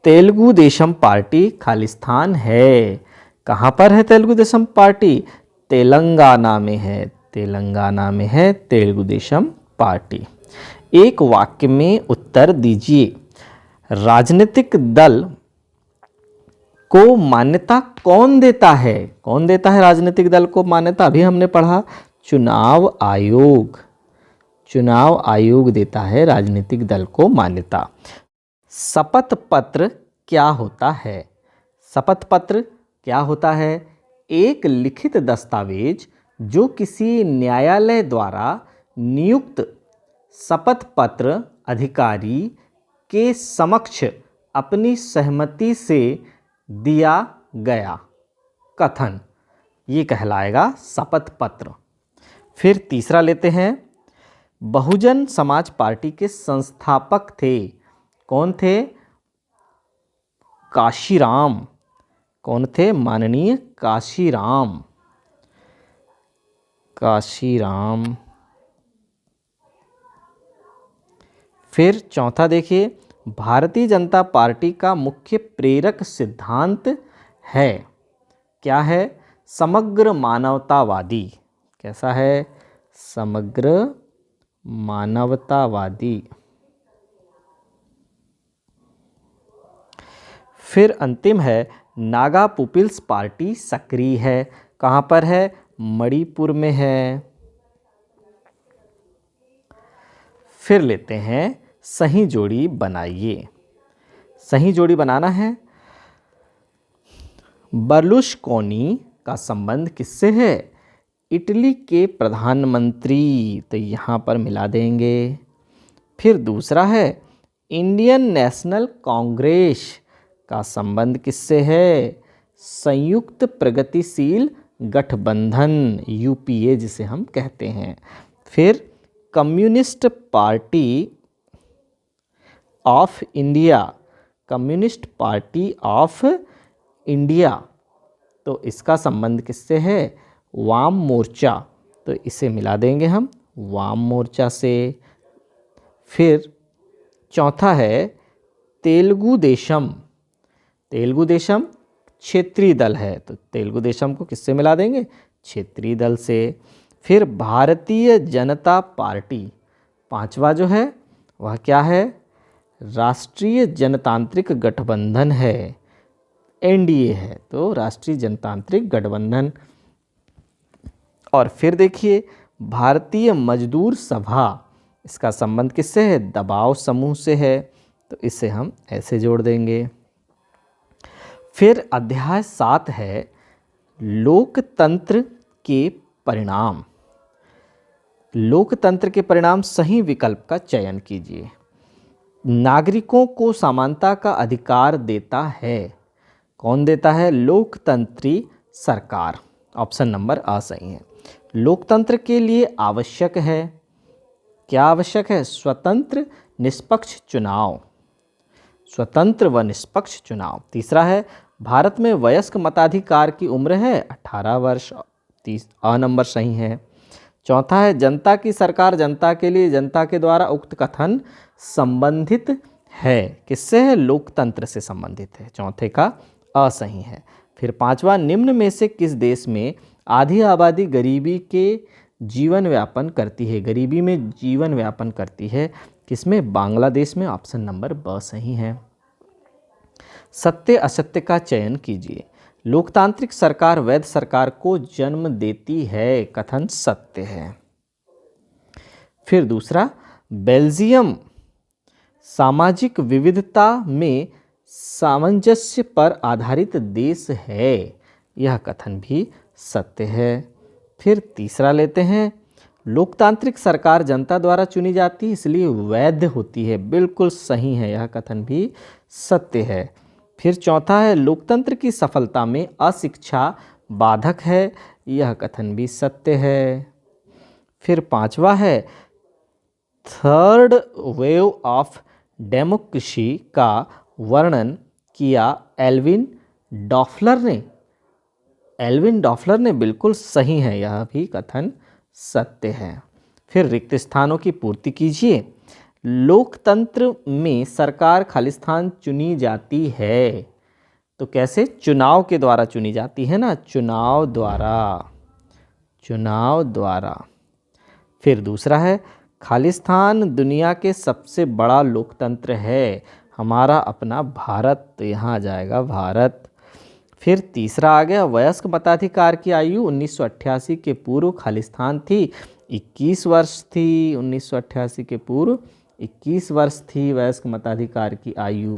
तेलुगु देशम पार्टी खालिस्तान है। कहाँ पर है तेलुगु देशम पार्टी? तेलंगाना में है। तेलंगाना में है तेलुगु देशम पार्टी। एक वाक्य में उत्तर दीजिए। राजनीतिक दल को मान्यता कौन देता है? कौन देता है राजनीतिक दल को मान्यता? अभी हमने पढ़ा, चुनाव आयोग। चुनाव आयोग देता है राजनीतिक दल को मान्यता। शपथ पत्र क्या होता है? शपथ पत्र क्या होता है? एक लिखित दस्तावेज जो किसी न्यायालय द्वारा नियुक्त शपथ पत्र अधिकारी के समक्ष अपनी सहमति से दिया गया कथन, ये कहलाएगा शपथ पत्र। फिर तीसरा लेते हैं, बहुजन समाज पार्टी के संस्थापक थे। कौन थे? काशीराम। कौन थे? माननीय काशीराम। काशीराम। फिर चौथा देखिए, भारतीय जनता पार्टी का मुख्य प्रेरक सिद्धांत है। क्या है? समग्र मानवतावादी। कैसा है? समग्र मानवतावादी। फिर अंतिम है, नागा पीपल्स पार्टी सक्रिय है। कहाँ पर है? मणिपुर में है। फिर लेते हैं, सही जोड़ी बनाइए। सही जोड़ी बनाना है। बर्लुस्कोनी का संबंध किससे है? इटली के प्रधानमंत्री, तो यहाँ पर मिला देंगे। फिर दूसरा है, इंडियन नेशनल कांग्रेस का संबंध किससे है? संयुक्त प्रगतिशील गठबंधन, यूपीए जिसे हम कहते हैं। फिर communist party of India, communist party of India, तो इसका संबंध किससे है? वाम मोर्चा, तो इसे मिला देंगे हम वाम मोर्चा से। फिर चौथा है, तेलुगु देशम। तेलुगु देशम क्षेत्रीय दल है, तो तेलुगु देशम को किससे मिला देंगे? क्षेत्रीय दल से। फिर भारतीय जनता पार्टी, पांचवा जो है वह क्या है? राष्ट्रीय जनतांत्रिक गठबंधन है, एनडीए है, तो राष्ट्रीय जनतांत्रिक गठबंधन। और फिर देखिए, भारतीय मजदूर सभा, इसका संबंध किससे है? दबाव समूह से है, तो इसे हम ऐसे जोड़ देंगे। फिर अध्याय 7 है, लोकतंत्र के परिणाम। लोकतंत्र के परिणाम, सही विकल्प का चयन कीजिए। नागरिकों को समानता का अधिकार देता है। कौन देता है? लोकतंत्री सरकार। ऑप्शन नंबर आ सही है। लोकतंत्र के लिए आवश्यक है, क्या आवश्यक है? स्वतंत्र निष्पक्ष चुनाव। स्वतंत्र व निष्पक्ष चुनाव। तीसरा है, भारत में वयस्क मताधिकार की उम्र है 18 वर्ष। अ नंबर सही है। चौथा है, जनता की सरकार जनता के लिए, जनता के द्वारा उक्त कथन संबंधित है। किससे है? लोकतंत्र से संबंधित है। चौथे का अ सही है। फिर पांचवा, निम्न में से किस देश में आधी आबादी गरीबी के जीवन व्यापन करती है? गरीबी में जीवन व्यापन करती है, किसमें? बांग्लादेश में। ऑप्शन नंबर ब सही है। सत्य असत्य का चयन कीजिए। लोकतांत्रिक सरकार वैध सरकार को जन्म देती है, कथन सत्य है। फिर दूसरा, बेल्जियम सामाजिक विविधता में सामंजस्य पर आधारित देश है, यह कथन भी सत्य है। फिर तीसरा लेते हैं, लोकतांत्रिक सरकार जनता द्वारा चुनी जाती है इसलिए वैध होती है, बिल्कुल सही है, यह कथन भी सत्य है। फिर चौथा है, लोकतंत्र की सफलता में अशिक्षा बाधक है, यह कथन भी सत्य है। फिर पांचवा है, थर्ड वेव ऑफ डेमोक्रेसी का वर्णन किया एल्विन डॉफलर ने, एल्विन डॉफलर ने बिल्कुल सही है, यह भी कथन सत्य है। फिर रिक्त स्थानों की पूर्ति कीजिए। लोकतंत्र में सरकार खालिस्तान चुनी जाती है, तो कैसे? चुनाव के द्वारा चुनी जाती है ना, चुनाव द्वारा, चुनाव द्वारा। फिर दूसरा है, खालिस्तान दुनिया के सबसे बड़ा लोकतंत्र है, हमारा अपना भारत, तो यहाँ आ जाएगा भारत। फिर तीसरा आ गया, वयस्क मताधिकार की आयु 1988 के पूर्व खालिस्तान थी 21 वर्ष थी, 1988 के पूर्व 21 वर्ष थी वयस्क मताधिकार की आयु।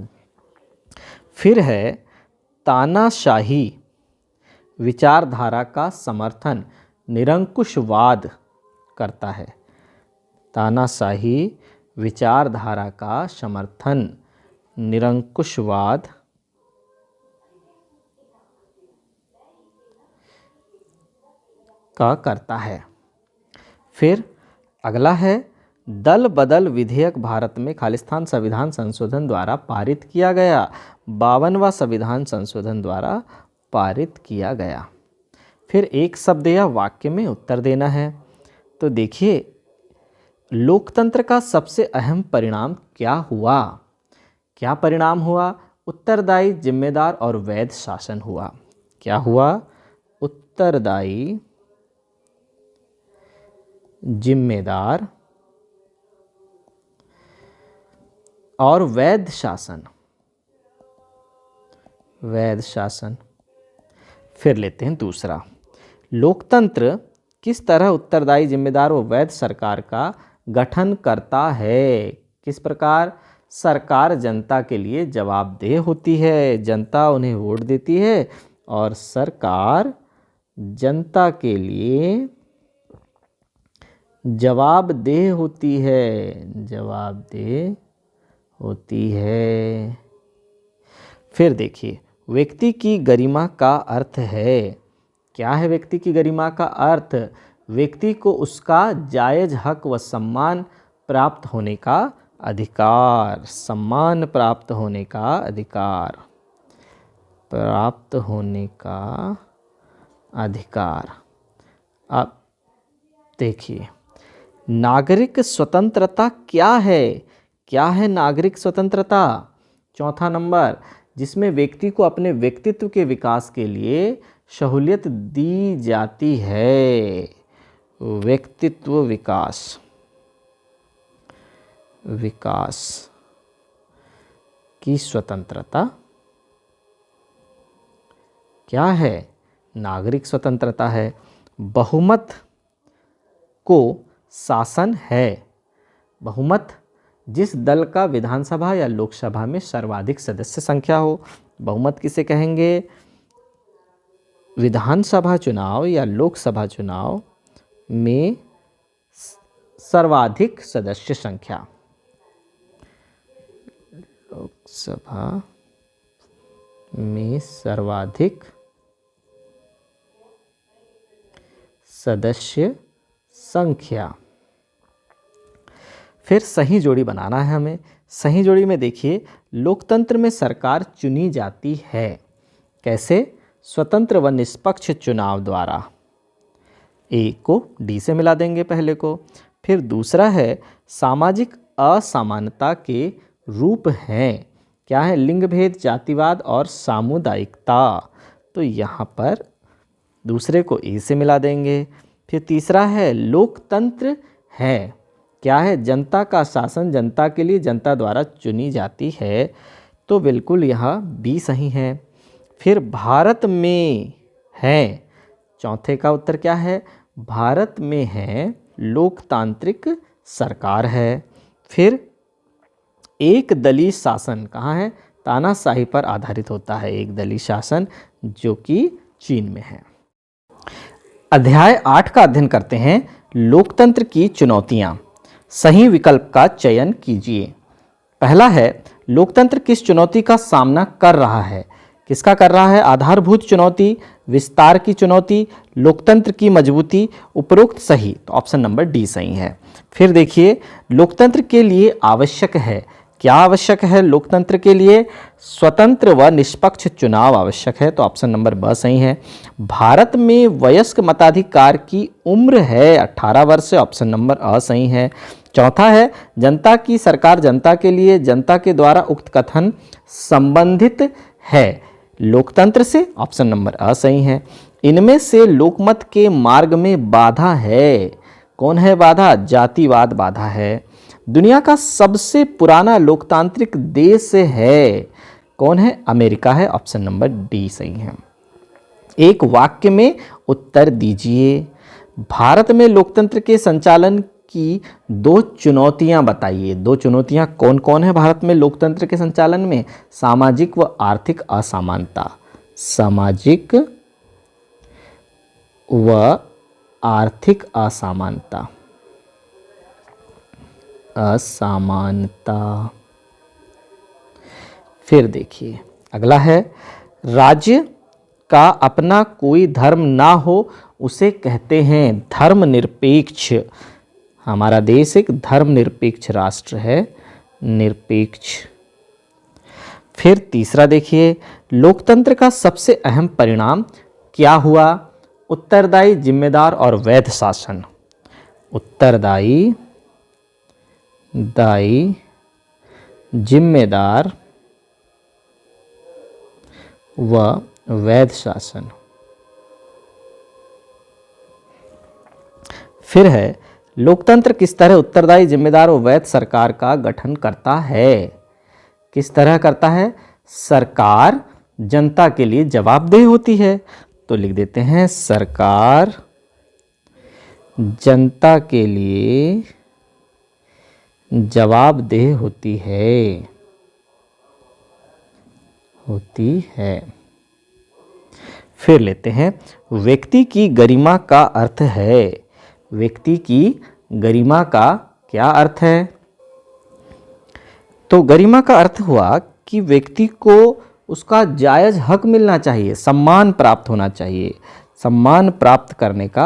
फिर है, तानाशाही विचारधारा का समर्थन निरंकुशवाद करता है, तानाशाही विचारधारा का समर्थन निरंकुशवाद का करता है। फिर अगला है, दल बदल विधेयक भारत में खालिस्तान संविधान संशोधन द्वारा पारित किया गया, 52वां संविधान संशोधन द्वारा पारित किया गया। फिर एक शब्द या वाक्य में उत्तर देना है। तो देखिए, लोकतंत्र का सबसे अहम परिणाम क्या हुआ? क्या परिणाम हुआ? उत्तरदायी, जिम्मेदार और वैध शासन हुआ। क्या हुआ? उत्तरदायी, जिम्मेदार और वैध शासन, वैध शासन। फिर लेते हैं दूसरा, लोकतंत्र किस तरह उत्तरदायी, जिम्मेदार व वैध सरकार का गठन करता है? किस प्रकार? सरकार जनता के लिए जवाबदेह होती है, जनता उन्हें वोट देती है और सरकार जनता के लिए जवाबदेह होती है, जवाबदेह होती है। फिर देखिए, व्यक्ति की गरिमा का अर्थ है, क्या है व्यक्ति की गरिमा का अर्थ? व्यक्ति को उसका जायज़ हक व सम्मान प्राप्त होने का अधिकार, सम्मान प्राप्त होने का अधिकार, प्राप्त होने का अधिकार। अब देखिए, नागरिक स्वतंत्रता क्या है? क्या है नागरिक स्वतंत्रता? चौथा नंबर, जिसमें व्यक्ति को अपने व्यक्तित्व के विकास के लिए सहूलियत दी जाती है। व्यक्तित्व विकास, विकास की स्वतंत्रता क्या है? नागरिक स्वतंत्रता है। बहुमत को शासन है। बहुमत, जिस दल का विधानसभा या लोकसभा में सर्वाधिक सदस्य संख्या हो। बहुमत किसे कहेंगे? विधानसभा चुनाव या लोकसभा चुनाव में सर्वाधिक सदस्य संख्या, लोकसभा में सर्वाधिक सदस्य संख्या। फिर सही जोड़ी बनाना है हमें। सही जोड़ी में देखिए, लोकतंत्र में सरकार चुनी जाती है, कैसे? स्वतंत्र व निष्पक्ष चुनाव द्वारा। ए को डी से मिला देंगे पहले को। फिर दूसरा है, सामाजिक असमानता के रूप हैं, क्या है? लिंग भेद, जातिवाद और सामुदायिकता। तो यहाँ पर दूसरे को ए से मिला देंगे। फिर तीसरा है, लोकतंत्र है, क्या है? जनता का शासन जनता के लिए जनता द्वारा चुनी जाती है, तो बिल्कुल यहाँ बी सही है। फिर भारत में है, चौथे का उत्तर क्या है? भारत में है लोकतांत्रिक सरकार है। फिर एक दलीय शासन कहाँ है? तानाशाही पर आधारित होता है एक दलीय शासन, जो कि चीन में है। अध्याय 8 का अध्ययन करते हैं, लोकतंत्र की चुनौतियाँ। सही विकल्प का चयन कीजिए। पहला है, लोकतंत्र किस चुनौती का सामना कर रहा है? किसका कर रहा है? आधारभूत चुनौती, विस्तार की चुनौती, लोकतंत्र की मजबूती, उपरोक्त सही। तो ऑप्शन नंबर डी सही है। फिर देखिए, लोकतंत्र के लिए आवश्यक है, क्या आवश्यक है लोकतंत्र के लिए? स्वतंत्र व निष्पक्ष चुनाव आवश्यक है, तो ऑप्शन नंबर ब सही है। भारत में वयस्क मताधिकार की उम्र है 18 वर्ष, ऑप्शन नंबर अ सही है। चौथा है जनता की सरकार जनता के लिए, जनता के द्वारा उक्त कथन संबंधित है लोकतंत्र से, ऑप्शन नंबर अ सही है। इनमें से लोकमत के मार्ग में बाधा है, कौन है बाधा? जातिवाद बाधा है। दुनिया का सबसे पुराना लोकतांत्रिक देश है, कौन है? अमेरिका है, ऑप्शन नंबर डी सही है। एक वाक्य में उत्तर दीजिए। भारत में लोकतंत्र के संचालन की दो चुनौतियां बताइए। दो चुनौतियां कौन कौन है भारत में लोकतंत्र के संचालन में? सामाजिक व आर्थिक असमानता, सामाजिक व आर्थिक असमानता, फिर देखिए अगला है राज्य का अपना कोई धर्म ना हो उसे कहते हैं धर्मनिरपेक्ष। हमारा देश एक धर्मनिरपेक्ष राष्ट्र है, निरपेक्ष। फिर तीसरा देखिए लोकतंत्र का सबसे अहम परिणाम क्या हुआ? उत्तरदायी, जिम्मेदार और वैध शासन। उत्तरदायी, जिम्मेदार व वैध शासन। फिर है लोकतंत्र किस तरह उत्तरदायी, जिम्मेदार और वैध सरकार का गठन करता है? किस तरह करता है? सरकार जनता के लिए जवाबदेह होती है, तो लिख देते हैं सरकार जनता के लिए जवाबदेह होती है, फिर लेते हैं व्यक्ति की गरिमा का अर्थ है। व्यक्ति की गरिमा का क्या अर्थ है? तो गरिमा का अर्थ हुआ कि व्यक्ति को उसका जायज हक मिलना चाहिए, सम्मान प्राप्त होना चाहिए, सम्मान प्राप्त करने का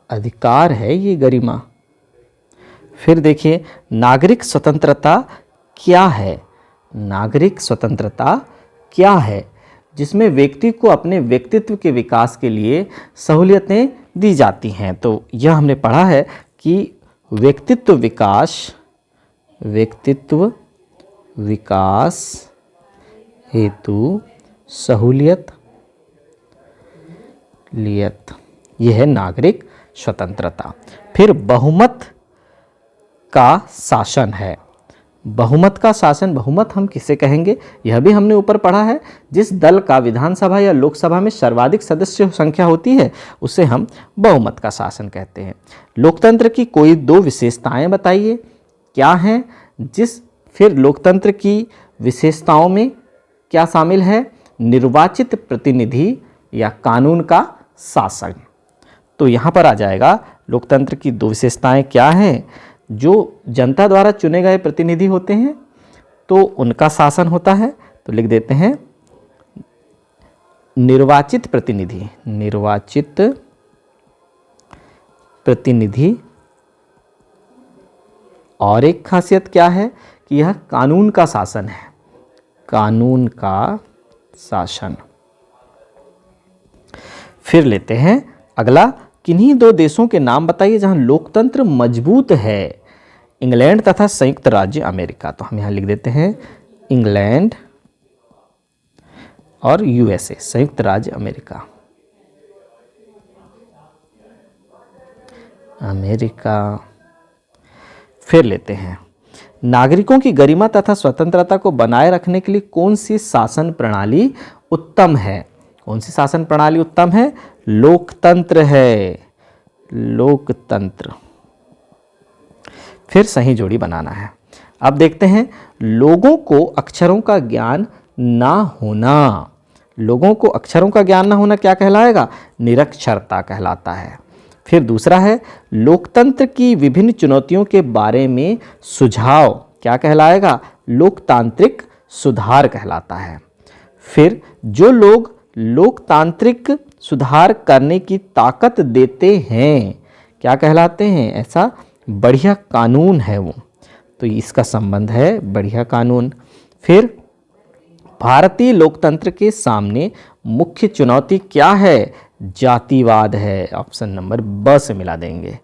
अधिकार है ये गरिमा। फिर देखिए नागरिक स्वतंत्रता क्या है? नागरिक स्वतंत्रता क्या है? जिसमें व्यक्ति को अपने व्यक्तित्व के विकास के लिए सहूलियतें दी जाती हैं। तो यह हमने पढ़ा है कि व्यक्तित्व विकास हेतु सहूलियत यह है नागरिक स्वतंत्रता। फिर बहुमत का शासन है। बहुमत का शासन, बहुमत हम किसे कहेंगे यह भी हमने ऊपर पढ़ा है। जिस दल का विधानसभा या लोकसभा में सर्वाधिक सदस्य संख्या होती है उसे हम बहुमत का शासन कहते हैं। लोकतंत्र की कोई दो विशेषताएं बताइए, क्या हैं? फिर लोकतंत्र की विशेषताओं में क्या शामिल है? निर्वाचित प्रतिनिधि या कानून का शासन। तो यहाँ पर आ जाएगा लोकतंत्र की दो विशेषताएं क्या हैं? जो जनता द्वारा चुने गए प्रतिनिधि होते हैं तो उनका शासन होता है, तो लिख देते हैं निर्वाचित प्रतिनिधि। और एक खासियत क्या है कि यह कानून का शासन है, कानून का शासन। फिर लेते हैं अगला, किन्हीं दो देशों के नाम बताइए जहां लोकतंत्र मजबूत है। इंग्लैंड तथा संयुक्त राज्य अमेरिका। तो हम यहां लिख देते हैं इंग्लैंड और यूएसए, संयुक्त राज्य अमेरिका। फिर लेते हैं नागरिकों की गरिमा तथा स्वतंत्रता को बनाए रखने के लिए कौन सी शासन प्रणाली उत्तम है? कौन सी शासन प्रणाली उत्तम है? लोकतंत्र है, लोकतंत्र। फिर सही जोड़ी बनाना है। अब देखते हैं लोगों को अक्षरों का ज्ञान ना होना। लोगों को अक्षरों का ज्ञान ना होना क्या कहलाएगा? निरक्षरता कहलाता है। फिर दूसरा है लोकतंत्र की विभिन्न चुनौतियों के बारे में सुझाव क्या कहलाएगा? लोकतांत्रिक सुधार कहलाता है। फिर जो लोग लोकतांत्रिक सुधार करने की ताकत देते हैं क्या कहलाते हैं? ऐसा बढ़िया कानून है वो, तो इसका संबंध है बढ़िया कानून। फिर भारतीय लोकतंत्र के सामने मुख्य चुनौती क्या है? जातिवाद है। ऑप्शन नंबर ब से मिला देंगे।